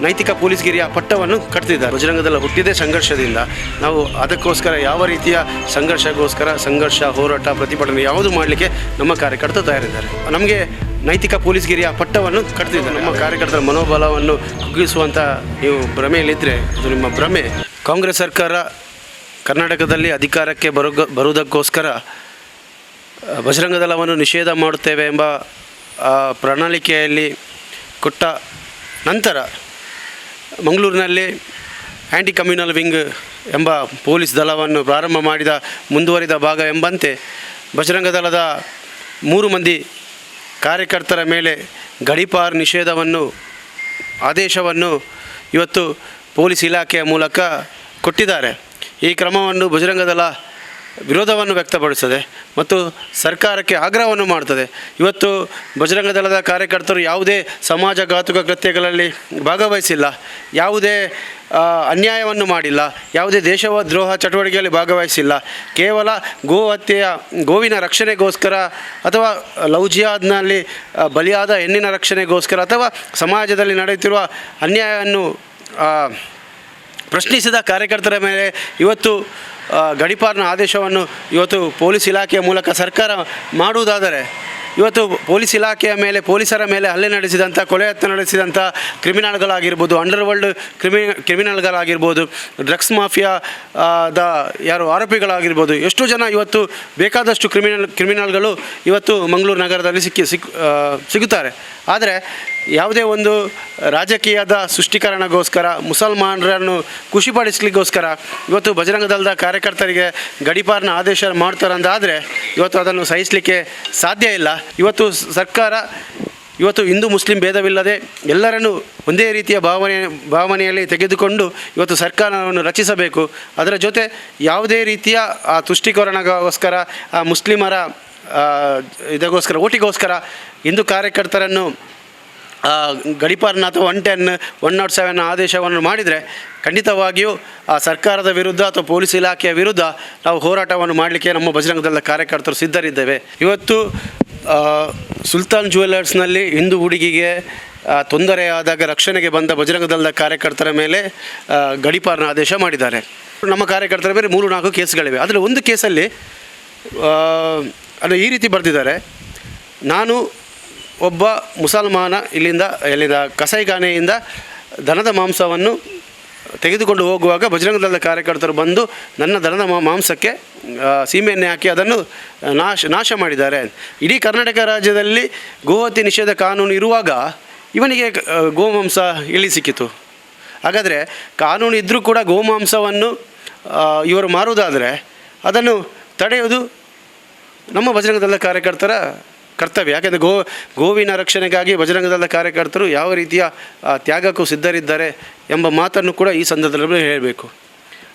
ನೈತಿಕ ಪೊಲೀಸ್ಗಿರಿಯ ಪಟ್ಟವನ್ನು ಕಟ್ತಿದ್ದಾರೆ. ಬಜರಂಗದಳ ಹುಟ್ಟಿದೇ ಸಂಘರ್ಷದಿಂದ. ನಾವು ಅದಕ್ಕೋಸ್ಕರ ಯಾವ ರೀತಿಯ ಸಂಘರ್ಷ, ಹೋರಾಟ, ಪ್ರತಿಭಟನೆ ಯಾವುದು ಮಾಡಲಿಕ್ಕೆ ನಮ್ಮ ಕಾರ್ಯಕರ್ತರು ತಯಾರಿದ್ದಾರೆ. ನಮಗೆ ನೈತಿಕ ಪೊಲೀಸ್ಗಿರಿಯ ಪಟ್ಟವನ್ನು ಕಟ್ತಿದ್ದಾರೆ. ನಮ್ಮ ಕಾರ್ಯಕರ್ತರ ಮನೋಬಲವನ್ನು ಕುಗ್ಗಿಸುವಂಥ ನೀವು ಭ್ರಮೆಯಲ್ಲಿದ್ದರೆ ಅದು ನಿಮ್ಮ ಭ್ರಮೆ. ಕಾಂಗ್ರೆಸ್ ಸರ್ಕಾರ ಕರ್ನಾಟಕದಲ್ಲಿ ಅಧಿಕಾರಕ್ಕೆ ಬರುವುದಕ್ಕೋಸ್ಕರ ಬಜರಂಗದಳವನ್ನು ನಿಷೇಧ ಮಾಡುತ್ತೇವೆ ಎಂಬ ಪ್ರಣಾಳಿಕೆಯಲ್ಲಿ ಕೊಟ್ಟ ನಂತರ ಮಂಗಳೂರಿನಲ್ಲಿ ಆ್ಯಂಟಿ ಕಮ್ಯುನಲ್ ವಿಂಗ್ ಎಂಬ ಪೊಲೀಸ್ ದಳವನ್ನು ಪ್ರಾರಂಭ ಮಾಡಿದ ಮುಂದುವರಿದ ಭಾಗ ಎಂಬಂತೆ ಬಜರಂಗದಳದ 3 ಮಂದಿ ಕಾರ್ಯಕರ್ತರ ಮೇಲೆ ಗಡೀಪಾರ್ ನಿಷೇಧವನ್ನು ಆದೇಶವನ್ನು ಇವತ್ತು ಪೊಲೀಸ್ ಇಲಾಖೆಯ ಮೂಲಕ ಕೊಟ್ಟಿದ್ದಾರೆ. ಈ ಕ್ರಮವನ್ನು ಬಜರಂಗದಳ ವಿರೋಧವನ್ನು ವ್ಯಕ್ತಪಡಿಸುತ್ತದೆ ಮತ್ತು ಸರ್ಕಾರಕ್ಕೆ ಆಗ್ರಹವನ್ನು ಮಾಡ್ತದೆ. ಇವತ್ತು ಬಜರಂಗದಳದ ಕಾರ್ಯಕರ್ತರು ಯಾವುದೇ ಸಮಾಜಘಾತುಕ ಕೃತ್ಯಗಳಲ್ಲಿ ಭಾಗವಹಿಸಿಲ್ಲ, ಯಾವುದೇ ಅನ್ಯಾಯವನ್ನು ಮಾಡಿಲ್ಲ, ಯಾವುದೇ ದೇಶದ್ರೋಹ ಚಟುವಟಿಕೆಯಲ್ಲಿ ಭಾಗವಹಿಸಿಲ್ಲ. ಕೇವಲ ಗೋವಿನ ರಕ್ಷಣೆಗೋಸ್ಕರ ಅಥವಾ ಲವ್ ಜಿಹಾದ್ನಲ್ಲಿ ಬಲಿಯಾದ ಹೆಣ್ಣಿನ ರಕ್ಷಣೆಗೋಸ್ಕರ ಅಥವಾ ಸಮಾಜದಲ್ಲಿ ನಡೆಯುತ್ತಿರುವ ಅನ್ಯಾಯವನ್ನು ಪ್ರಶ್ನಿಸಿದ ಕಾರ್ಯಕರ್ತರ ಮೇಲೆ ಇವತ್ತು ಗಡೀಪಾರ್ನ ಆದೇಶವನ್ನು ಇವತ್ತು ಪೊಲೀಸ್ ಇಲಾಖೆಯ ಮೂಲಕ ಸರ್ಕಾರ ಮಾಡುವುದಾದರೆ ಇವತ್ತು ಪೊಲೀಸ್ ಇಲಾಖೆಯ ಮೇಲೆ, ಪೊಲೀಸರ ಮೇಲೆ ಹಲ್ಲೆ ನಡೆಸಿದಂಥ, ಕೊಲೆ ಯತ್ನ ನಡೆಸಿದಂಥ ಕ್ರಿಮಿನಲ್ಗಳಾಗಿರ್ಬೋದು, ಅಂಡರ್ವರ್ಲ್ಡ್ ಕ್ರಿಮಿನಲ್ಗಳಾಗಿರ್ಬೋದು, ಡ್ರಗ್ಸ್ ಮಾಫಿಯಾದ ಆರೋಪಿಗಳಾಗಿರ್ಬೋದು, ಎಷ್ಟೋ ಜನ ಇವತ್ತು ಬೇಕಾದಷ್ಟು ಕ್ರಿಮಿನಲ್ಗಳು ಇವತ್ತು ಮಂಗಳೂರು ನಗರದಲ್ಲಿ ಸಿಗುತ್ತಾರೆ. ಆದರೆ ಯಾವುದೇ ಒಂದು ರಾಜಕೀಯದ ಸೃಷ್ಟಿಕರಣಗೋಸ್ಕರ, ಮುಸಲ್ಮಾನರನ್ನು ಖುಷಿಪಡಿಸಲಿಕ್ಕೋಸ್ಕರ ಇವತ್ತು ಬಜರಂಗದಳದ ಕಾರ್ಯಕರ್ತರಿಗೆ ಗಡೀಪಾರ್ನ ಆದೇಶ ಮಾಡ್ತಾರಂತಾದರೆ ಇವತ್ತು ಅದನ್ನು ಸಹಿಸಲಿಕ್ಕೆ ಸಾಧ್ಯ ಇಲ್ಲ. ಇವತ್ತು ಸರ್ಕಾರ ಹಿಂದೂ ಮುಸ್ಲಿಂ ಭೇದವಿಲ್ಲದೆ ಎಲ್ಲರನ್ನೂ ಒಂದೇ ರೀತಿಯ ಭಾವನೆಯಲ್ಲಿ ತೆಗೆದುಕೊಂಡು ಇವತ್ತು ಸರ್ಕಾರವನ್ನು ರಚಿಸಬೇಕು. ಅದರ ಜೊತೆ ಯಾವುದೇ ರೀತಿಯ ತುಷ್ಟೀಕರಣಗೋಸ್ಕರ, ಮುಸ್ಲಿಮರ ಇದಕ್ಕೋಸ್ಕರ, ಓಟಿಗೋಸ್ಕರ ಹಿಂದೂ ಕಾರ್ಯಕರ್ತರನ್ನು ಗಡೀಪಾರ್ನ ಅಥವಾ 107 ಆದೇಶವನ್ನು ಮಾಡಿದರೆ ಖಂಡಿತವಾಗಿಯೂ ಆ ಸರ್ಕಾರದ ವಿರುದ್ಧ ಅಥವಾ ಪೊಲೀಸ್ ಇಲಾಖೆಯ ವಿರುದ್ಧ ನಾವು ಹೋರಾಟವನ್ನು ಮಾಡಲಿಕ್ಕೆ ನಮ್ಮ ಬಜರಂಗದಳದ ಕಾರ್ಯಕರ್ತರು ಸಿದ್ಧರಿದ್ದೇವೆ. ಇವತ್ತು ಸುಲ್ತಾನ್ ಜ್ಯುವೆಲ್ಲರ್ಸ್ನಲ್ಲಿ ಹಿಂದೂ ಹುಡುಗಿಗೆ ತೊಂದರೆಯಾದಾಗ ರಕ್ಷಣೆಗೆ ಬಂದ ಬಜರಂಗದಳದ ಕಾರ್ಯಕರ್ತರ ಮೇಲೆ ಗಡೀಪಾರ್ನ ಆದೇಶ ಮಾಡಿದ್ದಾರೆ. ನಮ್ಮ ಕಾರ್ಯಕರ್ತರ ಮೇಲೆ 3-4 ಕೇಸ್ಗಳಿವೆ. ಅದರಲ್ಲಿ ಒಂದು ಕೇಸಲ್ಲಿ ಅದು ಈ ರೀತಿ ಬರೆದಿದ್ದಾರೆ: ನಾನು ಒಬ್ಬ ಮುಸಲ್ಮಾನ ಇಲ್ಲಿಂದ ಕಸಾಯಿಖಾನೆಯಿಂದ ದನದ ಮಾಂಸವನ್ನು ತೆಗೆದುಕೊಂಡು ಹೋಗುವಾಗ ಬಜರಂಗದಳದ ಕಾರ್ಯಕರ್ತರು ಬಂದು ನನ್ನ ದನದ ಮಾಂಸಕ್ಕೆ ಸೀಮೆಎಣ್ಣೆ ಹಾಕಿ ಅದನ್ನು ನಾಶ ಮಾಡಿದ್ದಾರೆ. ಇಡೀ ಕರ್ನಾಟಕ ರಾಜ್ಯದಲ್ಲಿ ಗೋಹತ್ಯೆ ನಿಷೇಧ ಕಾನೂನು ಇರುವಾಗ ಇವನಿಗೆ ಗೋಮಾಂಸ ಎಲ್ಲಿ ಸಿಕ್ಕಿತು? ಹಾಗಾದರೆ ಕಾನೂನು ಇದ್ದರೂ ಕೂಡ ಗೋಮಾಂಸವನ್ನು ಇವರು ಮಾರುವುದಾದರೆ ಅದನ್ನು ತಡೆಯುವುದು ನಮ್ಮ ಬಜರಂಗದಳದ ಕಾರ್ಯಕರ್ತರ ಕರ್ತವ್ಯ. ಯಾಕೆಂದರೆ ಗೋವಿನ ರಕ್ಷಣೆಗಾಗಿ ಬಜರಂಗದಳದ ಕಾರ್ಯಕರ್ತರು ಯಾವ ರೀತಿಯ ತ್ಯಾಗಕ್ಕೂ ಸಿದ್ಧರಿದ್ದಾರೆ ಎಂಬ ಮಾತನ್ನು ಕೂಡ ಈ ಸಂದರ್ಭದಲ್ಲಿ ಹೇಳಬೇಕು.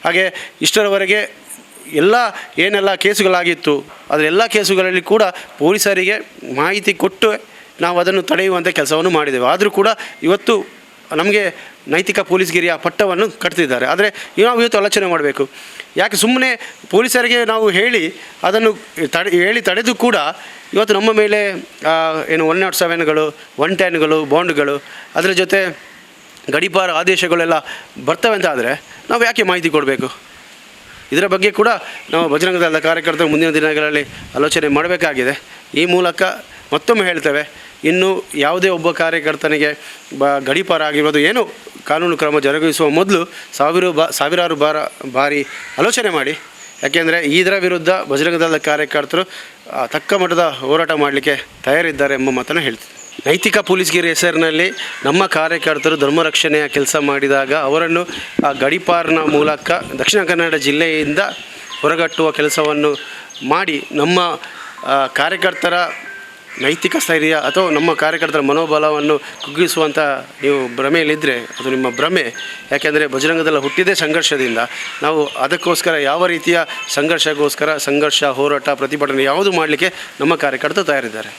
ಹಾಗೆ ಇಷ್ಟರವರೆಗೆ ಏನೆಲ್ಲ ಕೇಸುಗಳಾಗಿತ್ತು ಅದರ ಎಲ್ಲ ಕೇಸುಗಳಲ್ಲಿ ಕೂಡ ಪೊಲೀಸರಿಗೆ ಮಾಹಿತಿ ಕೊಟ್ಟು ನಾವು ಅದನ್ನು ತಡೆಯುವಂಥ ಕೆಲಸವನ್ನು ಮಾಡಿದ್ದೇವೆ. ಆದರೂ ಕೂಡ ಇವತ್ತು ನಮಗೆ ನೈತಿಕ ಪೊಲೀಸ್ಗಿರಿಯ ಪಟ್ಟವನ್ನು ಕಟ್ತಿದ್ದಾರೆ. ಆದರೆ ನಾವು ಇವತ್ತು ಆಲೋಚನೆ ಮಾಡಬೇಕು, ಯಾಕೆ ಸುಮ್ಮನೆ ಪೊಲೀಸರಿಗೆ ನಾವು ಅದನ್ನು ತಡೆದು ಕೂಡ ಇವತ್ತು ನಮ್ಮ ಮೇಲೆ 107ಗಳು, 110ಗಳು, ಬಾಂಡ್ಗಳು, ಅದರ ಜೊತೆ ಗಡೀಪಾರ್ ಆದೇಶಗಳೆಲ್ಲ ಬರ್ತವೆ ಅಂತ ಆದರೆ ನಾವು ಯಾಕೆ ಮಾಹಿತಿ ಕೊಡಬೇಕು? ಇದರ ಬಗ್ಗೆ ಕೂಡ ನಾವು ಬಜರಂಗದಳದ ಕಾರ್ಯಕರ್ತರು ಮುಂದಿನ ದಿನಗಳಲ್ಲಿ ಆಲೋಚನೆ ಮಾಡಬೇಕಾಗಿದೆ. ಈ ಮೂಲಕ ಮತ್ತೊಮ್ಮೆ ಹೇಳ್ತೇವೆ, ಇನ್ನು ಯಾವುದೇ ಒಬ್ಬ ಕಾರ್ಯಕರ್ತನಿಗೆ ಗಡೀಪಾರ ಆಗಿರ್ಬೋದು ಏನು ಕಾನೂನು ಕ್ರಮ ಜರುಗಿಸುವ ಮೊದಲು ಸಾವಿರಾರು ಬಾರಿ ಆಲೋಚನೆ ಮಾಡಿ. ಯಾಕೆಂದರೆ ಇದರ ವಿರುದ್ಧ ಬಜರಂಗದಳದ ಕಾರ್ಯಕರ್ತರು ತಕ್ಕ ಮಟ್ಟದ ಹೋರಾಟ ಮಾಡಲಿಕ್ಕೆ ತಯಾರಿದ್ದಾರೆ ಎಂಬ ಮಾತನ್ನು ಹೇಳ್ತೀನಿ. ನೈತಿಕ ಪೊಲೀಸ್ಗಿರಿ ಹೆಸರಿನಲ್ಲಿ ನಮ್ಮ ಕಾರ್ಯಕರ್ತರು ಧರ್ಮರಕ್ಷಣೆಯ ಕೆಲಸ ಮಾಡಿದಾಗ ಅವರನ್ನು ಆ ಗಡೀಪಾರ್ನ ಮೂಲಕ ದಕ್ಷಿಣ ಕನ್ನಡ ಜಿಲ್ಲೆಯಿಂದ ಹೊರಗಟ್ಟುವ ಕೆಲಸವನ್ನು ಮಾಡಿ ನಮ್ಮ ಕಾರ್ಯಕರ್ತರ ನೈತಿಕ ಸ್ಥೈರ್ಯ ಅಥವಾ ನಮ್ಮ ಕಾರ್ಯಕರ್ತರ ಮನೋಬಲವನ್ನು ಕುಗ್ಗಿಸುವಂಥ ನೀವು ಭ್ರಮೆಯಲ್ಲಿದ್ದರೆ ಅದು ನಿಮ್ಮ ಭ್ರಮೆ. ಯಾಕೆಂದರೆ ಬಜರಂಗದಳ ಹುಟ್ಟಿದೇ ಸಂಘರ್ಷದಿಂದ. ನಾವು ಅದಕ್ಕೋಸ್ಕರ ಯಾವ ರೀತಿಯ ಸಂಘರ್ಷ, ಹೋರಾಟ, ಪ್ರತಿಭಟನೆ ಯಾವುದು ಮಾಡಲಿಕ್ಕೆ ನಮ್ಮ ಕಾರ್ಯಕರ್ತರು ತಯಾರಿದ್ದಾರೆ.